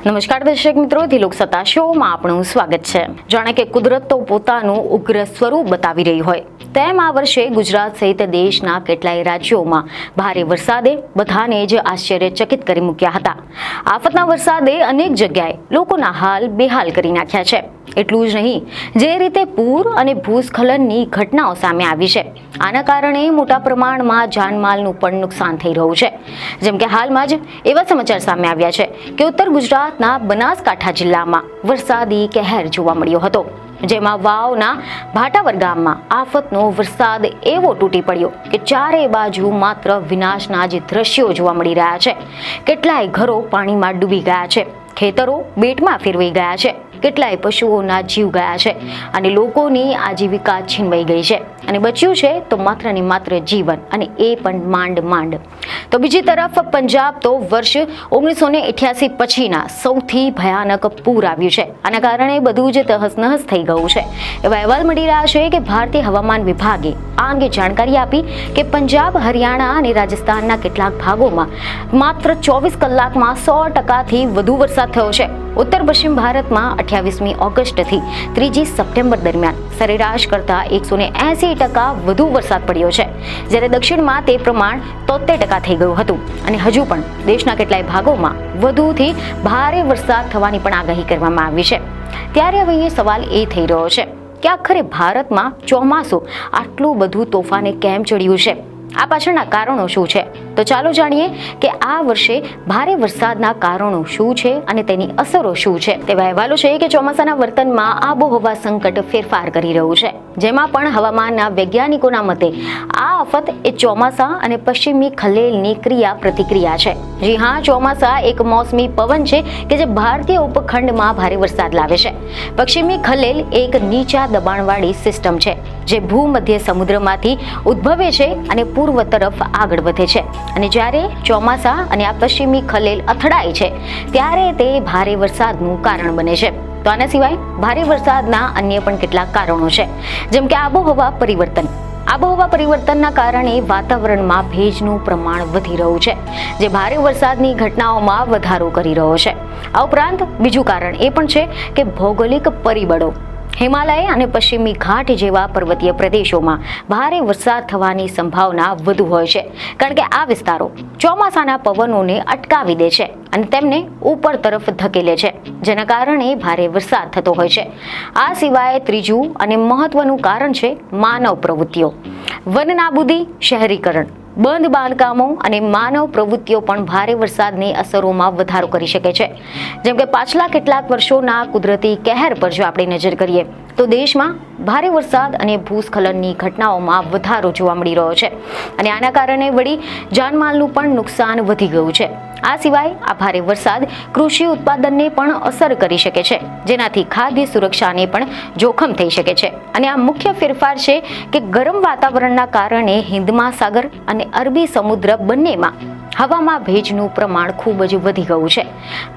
નમસ્કાર દર્શક મિત્રો, ધિલોક સત્તા શોમાં આપનું સ્વાગત છે। જાણે કે કુદરત તો પોતાનું ઉગ્ર સ્વરૂપ બતાવી રહી હોય તેમ આ વર્ષે ગુજરાત સહિત દેશના કેટલાય રાજ્યોમાં ભારે વરસાદે બધાને જ આશ્ચર્યચકિત કરી મૂક્યા હતા। આફતના વરસાદે અનેક જગ્યાએ લોકોના હાલ બેહાલ કરી નાખ્યા છે। એટલું જ નહીં, જે રીતે પૂર અને ભૂસ્ખલનની ઘટનાઓ સામે આવી છે, આના કારણે મોટા પ્રમાણમાં જાનમાલનું પણ નુકસાન થઈ રહ્યું છે। જેમ કે હાલમાં જ એવા સમાચાર સામે આવ્યા છે કે ઉત્તર ગુજરાતના બનાસકાંઠા જિલ્લામાં વરસાદી કહેર જોવા મળ્યો હતો, જેમાં વાવના ભાટાવર ગામમાં આફતનો વરસાદ એવો તૂટી પડ્યો કે ચારે બાજુ માત્ર વિનાશના જ દ્રશ્યો જોવા મળી રહ્યા છે। કેટલાય ઘરો પાણીમાં ડૂબી ગયા છે, ખેતરો બેટમાં ફેરવાઈ ગયા છે, કેટલાય પશુઓના જીવ ગયા છે અને લોકોની આજીવિકા છીનવાઈ ગઈ છે અને બચ્યું છે તો માત્ર ને માત્ર જીવન, અને એ પણ માંડ। તો બીજી તરફ પંજાબ તો વર્ષ 1988 પછીના સૌથી ભયાનક પૂર આવ્યું છે। આના કારણે બધું જ તહસ-નહસ થઈ ગયું છે। એવા અહેવાલ મળી રહ્યા છે કે ભારતીય હવામાન વિભાગે આ અંગે જાણકારી આપી કે પંજાબ, હરિયાણા અને રાજસ્થાનના કેટલાક ભાગોમાં માત્ર 24 કલાકમાં 100%થી વધુ વરસાદ થયો છે। ઉત્તર પશ્ચિમ ભારતમાં 28મી ઓગસ્ટથી 3જી સપ્ટેમ્બર દરમિયાન સરેરાશ કરતાં 180% વધુ વરસાદ પડ્યો છે, જ્યારે દક્ષિણમાં તે પ્રમાણ 73% થઈ ગયું હતું અને હજુ પણ દેશના કેટલાય ભાગોમાં વધુથી ભારે વરસાદ થવાની પણ આગાહી કરવામાં આવી છે। ત્યારે હવે એ સવાલ એ થઈ રહ્યો છે કે આખરે ભારતમાં ચોમાસું આટલું બધું તોફાને કેમ ચડ્યું છે? આ પાછળના કારણો શું છે? તો ચાલો જાણીએ કે આ વર્ષે ભારે વરસાદના કારણો શું છે અને તેની અસરો શું છે। તેવા અહેવાલો છે કે ચોમાસાના વર્તનમાં આબોહવા સંકટ ફેરફાર કરી રહ્યું છે, જેમાં પણ હવામાનના વૈજ્ઞાનિકોના મતે આ આફત એ ચોમાસા અને પશ્ચિમી ખલેલની ક્રિયા પ્રતિક્રિયા છે। જી હા, ચોમાસા એક મોસમી પવન છે કે જે ભારતીય ઉપખંડમાં ભારે વરસાદ લાવે છે। પશ્ચિમી ખલેલ એક નીચા દબાણવાળી સિસ્ટમ છે જે ભૂમધ્ય સમુદ્રમાંથી ઉદ્ભવે છે અને પૂર્વ તરફ આગળ વધે છે, અને જ્યારે ચોમાસા અને આ પશ્ચિમી ખલેલ અથડાય છે ત્યારે તે ભારે વરસાદનું કારણ બને છે। તો આના સિવાય ભારે વરસાદના અન્ય પણ કેટલાક કારણો છે, જેમ કે આબોહવા પરિવર્તન। આબોહવા પરિવર્તનના કારણે વાતાવરણમાં ભેજનું પ્રમાણ વધી રહ્યું છે, જે ભારે વરસાદની ઘટનાઓમાં વધારો કરી રહ્યો છે। આ ઉપરાંત બીજું કારણ એ પણ છે કે ભૌગોલિક પરિબળો। હિમાલય અને પશ્ચિમી ઘાટ જેવા પર્વતીય પ્રદેશોમાં ભારે વરસાદ થવાની સંભાવના વધુ હોય છે, કારણ કે આ વિસ્તારો ચોમાસાના પવનોને અટકાવી દે છે અને તેમને ઉપર તરફ ધકેલે છે, જેના કારણે ભારે વરસાદ થતો હોય છે। આ સિવાય ત્રીજું અને મહત્વનું કારણ છે માનવ પ્રવૃત્તિઓ। વન નાબૂદી, શહેરીકરણ, બંધ બાંધકામો અને માનવ પ્રવૃત્તિઓ પણ ભારે વરસાદની અસરોમાં વધારો કરી શકે છે। જેમ કે પાછલા કેટલાક વર્ષોના કુદરતી કહેર પર જો આપણે નજર કરીએ તો દેશમાં ભારે વરસાદ અને ભૂસ્ખલનની ઘટનાઓમાં વધારો જોવા મળી રહ્યો છે અને આના કારણે વળી જાનમાલનું પણ નુકસાન વધી ગયું છે। આ સિવાય આ ભારે વરસાદ કૃષિ ઉત્પાદનને પણ અસર કરી શકે છે, જેનાથી ખાદ્ય સુરક્ષાને પણ જોખમ થઈ શકે છે। અને આ મુખ્ય ફેરફાર છે કે ગરમ વાતાવરણના કારણે હિંદ મહાસાગર અને અરબી સમુદ્ર બંનેમાં હવામાં ભેજનું પ્રમાણ ખૂબ જ વધી ગયું છે।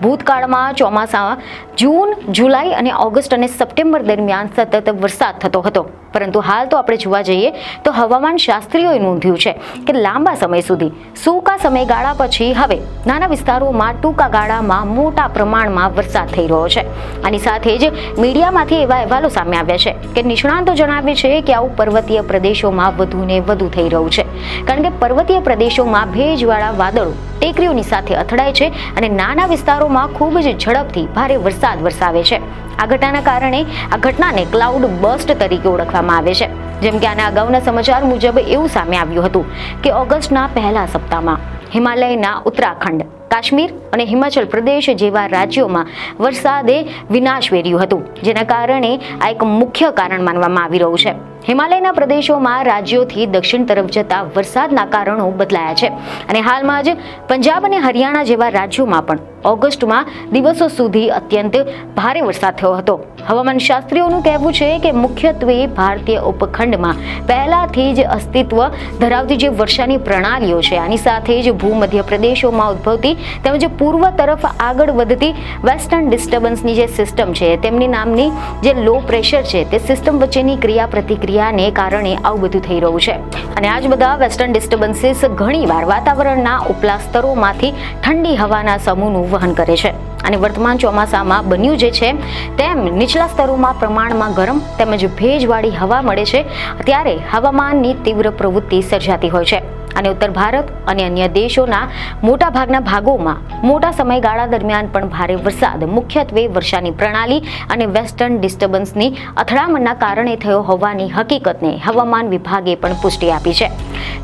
ભૂતકાળમાં ચોમાસામાં જૂન, જુલાઈ અને ઓગસ્ટ અને સપ્ટેમ્બર દરમિયાન સતત વરસાદ થતો હતો, પરંતુ હાલ તો આપણે જોવા જઈએ તો હવામાન શાસ્ત્રીઓએ નોંધ્યું છે કે લાંબા સમય સુધી સૂકા સમયગાળા પછી હવે નાના વિસ્તારોમાં ટૂંકા ગાળામાં મોટા પ્રમાણમાં વરસાદ થઈ રહ્યો છે। આની સાથે જ મીડિયામાંથી એવા અહેવાલો સામે આવ્યા છે કે નિષ્ણાતો જણાવે છે કે આવું પર્વતીય પ્રદેશોમાં વધુને વધુ થઈ રહ્યું છે, કારણ કે પર્વતીય પ્રદેશોમાં ભેજવાળા વાદળો ટેકરીઓની સાથે અથડાય છે અને નાના વિસ્તારોમાં ખૂબ જ ઝડપથી ભારે વરસાદ વરસાવે છે। આ ઘટનાના કારણે આ ઘટનાને ક્લાઉડ બર્સ્ટ તરીકે ઓળખવામાં આવે છે। જેમ કે આના અગાઉના સમાચાર મુજબ એવું સામે આવ્યું હતું કે ઓગસ્ટના પહેલા સપ્તાહમાં હિમાલયના ઉત્તરાખંડ, કાશ્મીર અને હિમાચલ પ્રદેશ જેવા રાજ્યોમાં વરસાદે વિનાશ વેર્યું હતું, જેના કારણે આ એક મુખ્ય કારણ માનવામાં આવી રહ્યું છે। હિમાલયના પ્રદેશોમાં રાજ્યોથી દક્ષિણ તરફ જતા વરસાદના કારણો બદલાયા છે અને હાલમાં જ પંજાબ અને હરિયાણા જેવા રાજ્યોમાં પણ ઓગસ્ટમાં દિવસો સુધી અત્યંત ભારે વરસાદ થયો હતો। હવામાન શાસ્ત્રીઓનું કહેવું છે કે મુખ્યત્વે ભારતીય ઉપખંડમાં પહેલાથી જ અસ્તિત્વ ધરાવતી જે વર્ષાની પ્રણાલીઓ છે, આની સાથે જ ભૂમધ્ય પ્રદેશોમાં ઉદ્ભવતી તેમજ પૂર્વ તરફ આગળ વધતી વેસ્ટર્ન ડિસ્ટર્બન્સની જે સિસ્ટમ છે તેમની નામની જે લો પ્રેશર છે તે સિસ્ટમ વચ્ચેની ક્રિયા પ્રતિક્રિયાને કારણે આવું બધું થઈ રહ્યું છે. અને આ જ બધા વેસ્ટર્ન ડિસ્ટર્બન્સીસ ઘણીવાર વાતાવરણના ઉપલા સ્તરોમાંથી ઠંડી હવાના સમૂહનું વહન કરે છે. અને વર્તમાન ચોમાસામાં બન્યું જે છે તેમ નીચલા સ્તરોમાં પ્રમાણમાં ગરમ તેમજ ભેજવાળી હવા મળે છે ત્યારે હવામાનની તીવ્ર પ્રવૃત્તિ સર્જાતી હોય છે. અને ઉત્તર ભારત અને અન્ય દેશોના મોટાભાગના ભાગોમાં મોટા સમયગાળા દરમિયાન પણ ભારે વરસાદ મુખ્યત્વે વર્ષાની પ્રણાલી અને વેસ્ટર્ન ડિસ્ટર્બન્સની અથડામણના કારણે થયો હોવાની હકીકતને હવામાન વિભાગે પણ પુષ્ટિ આપી છે.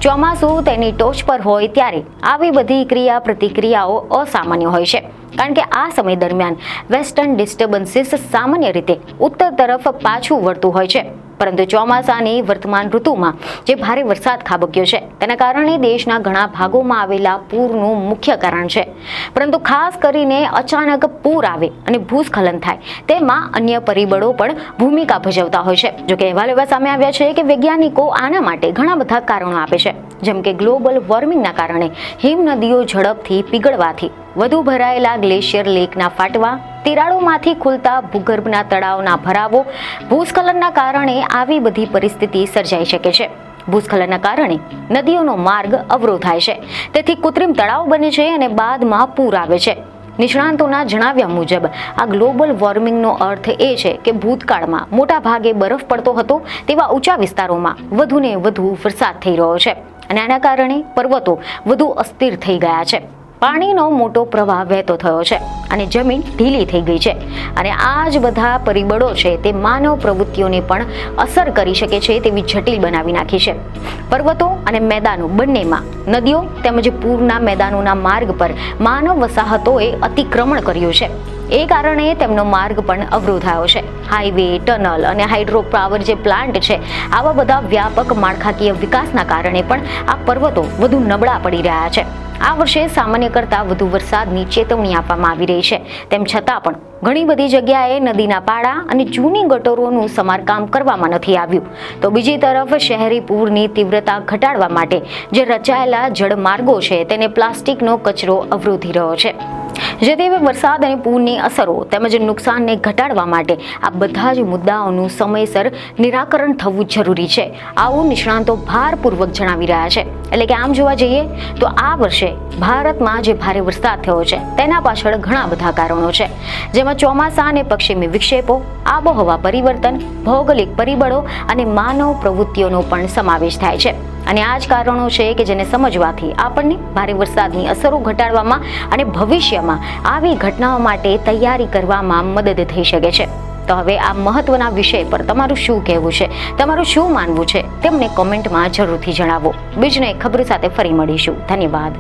ચોમાસું તેની ટોચ પર હોય ત્યારે આવી બધી ક્રિયા પ્રતિક્રિયાઓ અસામાન્ય હોય છે, કારણ કે આ સમય દરમિયાન વેસ્ટર્ન ડિસ્ટર્બન્સીસ સામાન્ય રીતે ઉત્તર તરફ પાછું વળતું હોય છે. પરંતુ ચોમાસાની વર્તમાન ઋતુમાં જે ભારે વરસાદ ખાબક્યો છે તેના કારણે દેશના ઘણા ભાગોમાં આવેલા પૂરનું મુખ્ય કારણ છે. પરંતુ ખાસ કરીને અચાનક પૂર આવે અને ભૂસ્ખલન થાય તેમાં અન્ય પરિબળો પણ ભૂમિકા ભજવતા હોય છે. જોકે અહેવાલ એવા સામે આવ્યા છે કે વૈજ્ઞાનિકો આના માટે ઘણા બધા કારણો આપે છે, જેમ કે ગ્લોબલ વોર્મિંગના કારણે હિમ નદીઓ ઝડપથી પીગળવાથી, વધુ ભરાયેલા ગ્લેશિયર લેકના ફાટવા, તિરાડોમાંથી ખુલતા ભૂગર્ભના તળાવના ભરાવો, ભૂસ્ખલનના કારણે આવી બધી પરિસ્થિતિ સર્જાઈ શકે છે. ભૂસ્ખલનના કારણે નદીઓનો માર્ગ અવરોધાય છે, તેથી કૃત્રિમ તળાવ બને છે અને બાદમાં પૂર આવે છે. નિષ્ણાંતોના જણાવ્યા મુજબ આ ગ્લોબલ વોર્મિંગનો અર્થ એ છે કે ભૂતકાળમાં મોટા ભાગે બરફ પડતો હતો તેવા ઊંચા વિસ્તારોમાં વધુને વધુ વરસાદ થઈ રહ્યો છે અને આના કારણે પર્વતો વધુ અસ્થિર થઈ ગયા છે. પાણીનો મોટો પ્રવાહ વહેતો થયો છે અને જમીન ઢીલી થઈ ગઈ છે. અને આ જ બધા પરિબળો છે તે માનવ પ્રવૃત્તિઓને પણ અસર કરી શકે છે તેવી જટિલ બનાવી નાખી છે. પર્વતો અને મેદાનો બંનેમાં નદીઓ તેમજ પૂરના મેદાનોના માર્ગ પર માનવ વસાહતોએ અતિક્રમણ કર્યું છે. એ કારણે તેમનો માર્ગ પણ અવરોધાયો છે. હાઈવે, ટનલ અને હાઇડ્રો પાવર જે પ્લાન્ટ છે આવા બધા વ્યાપક માળખાકીય વિકાસના કારણે પણ આ પર્વતો વધુ નબળા પડી રહ્યા છે. આ વર્ષે સામાન્ય કરતાં વધુ વરસાદની ચેતવણી આપવામાં આવી રહી છે. તેમ છતાં પણ ઘણી બધી જગ્યાએ નદીના પાડા અને જૂની ગટરોનું સમારકામ કરવામાં નથી આવ્યું. તો બીજી તરફ શહેરી પૂરની તીવ્રતા ઘટાડવા માટે જે રચાયેલા જળમાર્ગો છે તેને પ્લાસ્ટિકનો કચરો અવરોધી રહ્યો છે. જેથી વરસાદ અને પૂરની અસરો તેમજ નુકસાનને ઘટાડવા માટે આ બધા જ મુદ્દાઓનું સમયસર નિરાકરણ થવું જરૂરી છે, આવું નિષ્ણાંતો ભારપૂર્વક જણાવી રહ્યા છે. એટલે કે આમ જોવા જઈએ તો આ વર્ષે ભારતમાં જે ભારે વરસાદ થયો છે તેના પાછળ ઘણા બધા કારણો છે, જેમાં ચોમાસા અને પશ્ચિમી વિક્ષેપો, આબોહવા પરિવર્તન, ભૌગોલિક પરિબળો અને માનવ પ્રવૃત્તિઓનો પણ સમાવેશ થાય છે. અને આ જ કારણો છે કે જેને સમજવાથી આપણને ભારે વરસાદની અસરો ઘટાડવામાં અને ભવિષ્યમાં આવી ઘટનાઓ માટે તૈયારી કરવામાં મદદ થઈ શકે છે. તો હવે આ મહત્વના વિષય પર તમારું શું કહેવું છે, તમારું શું માનવું છે તેમને કોમેન્ટમાં જરૂરથી જણાવો. બીજને ખબર સાથે ફરી મળીશું. ધન્યવાદ.